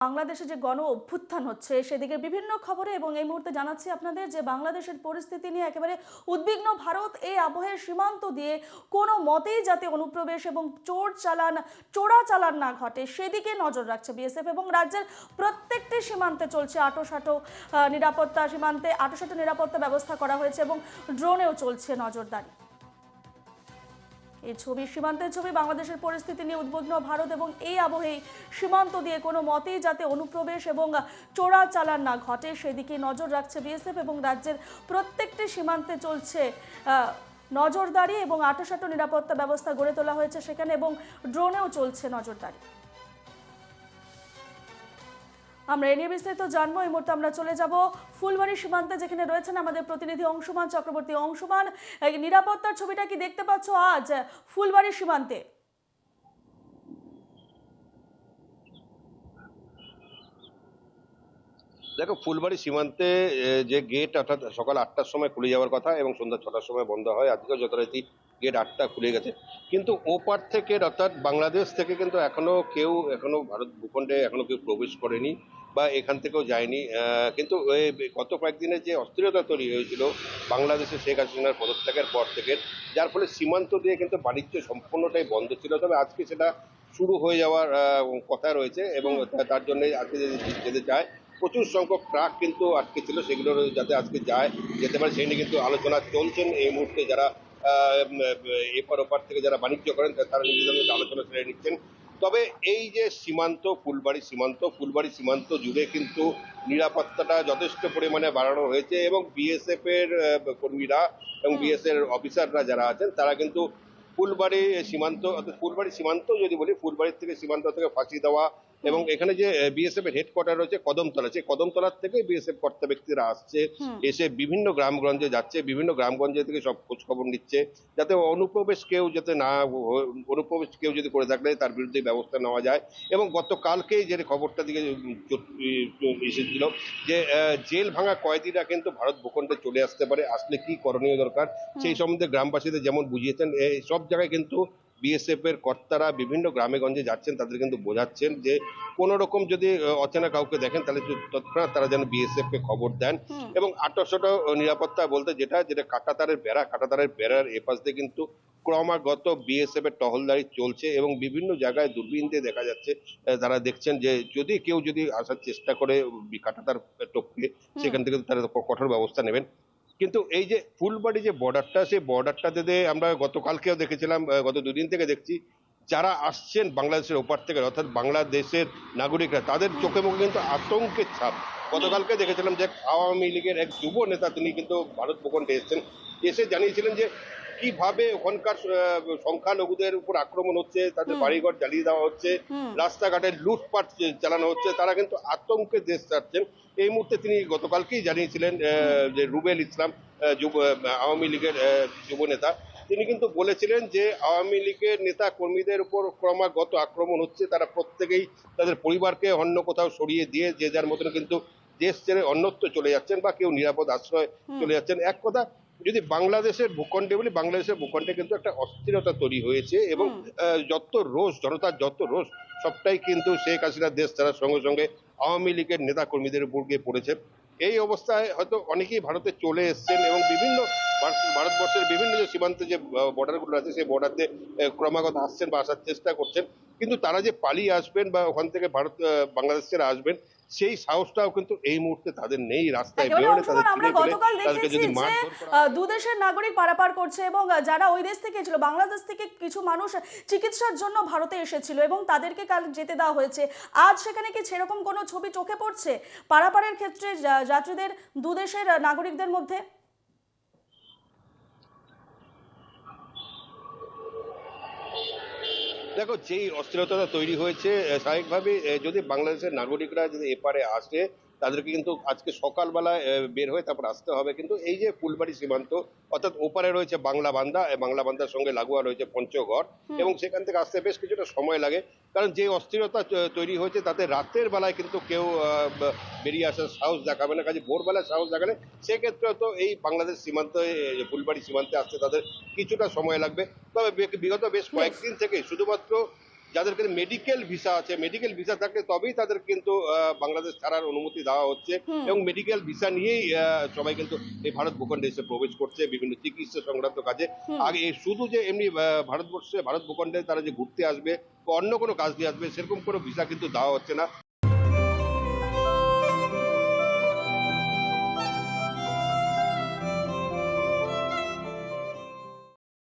বাংলাদেশে যে গণ অভ্যুত্থান হচ্ছে সেদিকে বিভিন্ন খবরে এবং এই মুহূর্তে জানাচ্ছি আপনাদের যে বাংলাদেশের পরিস্থিতি নিয়ে একেবারে উদ্বিগ্ন ভারত। এই আবহে সীমান্ত দিয়ে কোনো মতেই যাতে অনুপ্রবেশ এবং চোরা চালান না ঘটে সেদিকে নজর রাখছে বিএসএফ এবং রাজ্যের প্রত্যেকটি সীমান্তে চলছে আঁটোসাঁটো নিরাপত্তা ব্যবস্থা করা হয়েছে এবং ড্রোনেও চলছে নজরদারি। এই সীমান্তের ছবি বাংলাদেশের পরিস্থিতি নিয়ে উদ্বিগ্ন ভারত এবং এই আবহেই সীমান্ত দিয়ে কোনো মতেই যাতে অনুপ্রবেশ এবং চোরা চালান না ঘটে সেদিকে নজর রাখছে বিএসএফ এবং রাজ্যের প্রত্যেকটি সীমান্তে চলছে নজরদারি এবং আঁটোসাঁটো নিরাপত্তা ব্যবস্থা গড়ে তোলা হয়েছে সেখানে এবং ড্রোনেও চলছে নজরদারি। আমরা এ নিয়ে বিস্তারিত জানবো। এই মুহূর্তে আমরা চলে যাব ফুলবাড়ি সীমান্তে, যেখানে রয়েছেন আমাদের প্রতিনিধি অংশুমান চক্রবর্তী। অংশুমান, নিরাপত্তার ছবিটা কি দেখতে পাচ্ছ আজ ফুলবাড়ি সীমান্তে? দেখো, ফুলবাড়ি সীমান্তে যে গেট অর্থাৎ সকাল 8টার সময় খুলে যাওয়ার কথা এবং সন্ধ্যা 6টার সময় বন্ধ হয়, আজকেও যথারীতি গেট 8টা খুলে গেছে। কিন্তু ওপার থেকে অর্থাৎ বাংলাদেশ থেকে কিন্তু এখনো ভারত ভূখণ্ডে এখনো কেউ প্রবেশ করেনি বা এখান থেকেও যায়নি। কিন্তু গত কয়েকদিনের যে অস্থিরতা তৈরি হয়েছিল বাংলাদেশে শেখ হাসিনার পদত্যাগের পর থেকে, যার ফলে সীমান্ত দিয়ে কিন্তু বাণিজ্য সম্পূর্ণটাই বন্ধ ছিল। তবে আজকে সেটা শুরু হয়ে যাওয়ার কথা রয়েছে এবং তার জন্য আজকে যেতে চায় প্রচুর সংখ্যক ট্রাক কিন্তু আটকে ছিল, সেগুলো যাতে আজকে যেতে পারে সেই নিয়ে কিন্তু আলোচনা চলছেন এই মুহূর্তে। যারা এপার ওপার থেকে যারা বাণিজ্য করেন তারা নিজেদের মধ্যে আলোচনা সেরে নিচ্ছেন। তবে এই যে ফুলবাড়ি সীমান্ত জুড়ে কিন্তু নিরাপত্তাটা যথেষ্ট পরিমাণে বাড়ানো হয়েছে এবং বিএসএফ এর কর্মীরা এবং বিএসএফ এর অফিসাররা যারা আছেন তারা কিন্তু ফুলবাড়ি সীমান্ত যদি বলি, ফুলবাড়ির থেকে সীমান্ত থেকে ফাঁসি দেওয়া এবং এখানে যে বিএসএফ এর হেডকোয়ার্টার রয়েছে কদমতলা, সেই কদমতলার থেকে বিএসএফ কর্তা ব্যক্তিরা আসছে, এসে বিভিন্ন গ্রামগঞ্জে যাচ্ছে, বিভিন্ন গ্রামগঞ্জে থেকে সব খোঁজ খবর নিচ্ছে যাতে অনুপ্রবেশ কেউ যদি করে থাকলে তার বিরুদ্ধে ব্যবস্থা নেওয়া যায়। এবং গতকালকেই যে খবরটা দিকে এসেছিল যে জেল ভাঙা কয়েদিরা কিন্তু ভারত ভূখণ্ডে চলে আসতে পারে, আসলে কি করণীয় দরকার সেই সম্বন্ধে গ্রামবাসীদের যেমন বুঝিয়েছেন। সব জায়গায় কিন্তু বিএসএফ এর কর্তারা বিভিন্ন গ্রামে গঞ্জে যাচ্ছেন, তাদের কিন্তু বোঝাচ্ছেন যে কোন রকম যদি অচেনা কাউকে দেখেন তাহলে তৎক্ষণাৎ তারা যেন বিএসএফ কে খবর দেন। এবং আটশোটা নিরাপত্তা বলতে যেটা কাঁটাতারের বেড়ার এপাশ দিয়ে কিন্তু ক্রমাগত বিএসএফ এর টহলদারি চলছে এবং বিভিন্ন জায়গায় দূরবীন দিয়ে দেখা যাচ্ছে, তারা দেখছেন যে কেউ যদি আসার চেষ্টা করে কাঁটাতার টপকে, সেখান থেকে তারা কঠোর ব্যবস্থা নেবেন। কিন্তু এই যে ফুলবাড়ি যে বর্ডারটা, সেই বর্ডারটাতে আমরা গতকালকেও দেখেছিলাম, গত দুদিন থেকে দেখছি যারা আসছেন বাংলাদেশের ওপার থেকে অর্থাৎ বাংলাদেশের নাগরিকরা, তাদের চোখে মুখে কিন্তু আতঙ্কের ছাপ। গতকালকে দেখেছিলাম যে আওয়ামী লীগের এক যুব নেতা তিনি কিন্তু ভারত ভূখণ্ডে এসেছেন, এসে জানিয়েছিলেন যে কিভাবে ওখানকার সংখ্যালঘুদের উপর আক্রমণ হচ্ছে, তাদের বাড়িঘর জ্বালিয়ে দেওয়া হচ্ছে, রাস্তাঘাটে লুটপাট চালানো হচ্ছে, তারা কিন্তু আতঙ্কে দেশ ছাড়ছেন। এই মুহূর্তে তিনি গতকালকেই জানিয়েছিলেন যে রুবেল ইসলাম আওয়ামী লীগের যুব নেতা, তিনি কিন্তু বলেছিলেন যে আওয়ামী লীগের নেতা কর্মীদের উপর ক্রমাগত আক্রমণ হচ্ছে, তারা প্রত্যেকেই তাদের পরিবারকে অন্য কোথাও সরিয়ে দিয়ে যে যার মতন কিন্তু দেশ ছেড়ে অন্যত্র চলে যাচ্ছেন বা কেউ নিরাপদ আশ্রয় চলে যাচ্ছেন। এক কথা যদি বাংলাদেশের ভূখণ্ডে বলি, বাংলাদেশের ভূখণ্ডে কিন্তু একটা অস্থিরতা তৈরি হয়েছে এবং জনতার যত রোষ সবটাই কিন্তু শেখ হাসিনার দেশ ছাড়ার সঙ্গে সঙ্গে আওয়ামী লীগের নেতা কর্মীদের উপর গিয়ে পড়েছে। এই অবস্থায় হয়তো অনেকেই ভারতে চলে এসছেন এবং ভারতবর্ষের বিভিন্ন যে সীমান্তে যে বর্ডারগুলো আছে সেই বর্ডারতে ক্রমাগত আসছেন বা আসার চেষ্টা করছেন, কিন্তু তারা যে পালিয়ে আসবেন বা ওখান থেকে বাংলাদেশ ছেড়ে আসবেন সেই সাহসটাও কিন্তু এই মুহূর্তে তাদের নেই। রাস্তায় বেরোলে তাদেরকে যদি মারধর করা দুদেশের নাগরিক পারাপার করছে এবং যারা ওই দেশ থেকে ছিল, বাংলাদেশ থেকে কিছু মানুষ চিকিৎসার জন্য ভারতে এসেছিল এবং তাদেরকে কাল যেতে দেওয়া হয়েছে। আজ সেখানে কি সেরকম কোনো ছবি চোখে পড়ছে পারাপারের ক্ষেত্রে যাত্রীদের দুদেশের নাগরিকদের মধ্যে? দেখো, যেই অস্থিরতা তৈরি হয়েছে, স্বাভাবিকভাবে যদি বাংলাদেশের নাগরিকরা যদি এপারে আসে তাদেরকে কিন্তু আজকে সকালবেলায় বের হয়ে তারপর আসতে হবে। কিন্তু এই যে ফুলবাড়ি সীমান্ত অর্থাৎ ওপারে রয়েছে বাংলাবান্ধার সঙ্গে লাগোয়া রয়েছে পঞ্চগড় এবং সেখান থেকে আসতে বেশ কিছুটা সময় লাগে, কারণ যে অস্থিরতা তৈরি হয়েছে তাতে রাতের বেলায় কিন্তু কেউ বেরিয়ে আসার সাহস দেখাবে না। কাজে ভোরবেলায় সাহস দেখালে সেক্ষেত্রে তো এই বাংলাদেশ সীমান্তে ফুলবাড়ি সীমান্তে আসতে তাদের কিছুটা সময় লাগবে। তবে বিগত বেশ কয়েকদিন থেকে শুধুমাত্র যাদের মেডিকেল ভিসা আছে, মেডিকেল ভিসা থাকলে তবেই তাদের কিন্তু বাংলাদেশ ছাড়ার অনুমতি দেওয়া হচ্ছে এবং মেডিকেল ভিসা নিয়েই সবাই কিন্তু এই ভারত ভূখণ্ডে এসে প্রবেশ করছে বিভিন্ন চিকিৎসা সংক্রান্ত কাজে। আগে শুধু যে এমনি ভারত ভূখণ্ডে তারা যে ঘুরতে আসবে বা অন্য কোনো কাজ নিয়ে আসবে সেরকম কোনো ভিসা কিন্তু দেওয়া হচ্ছে না।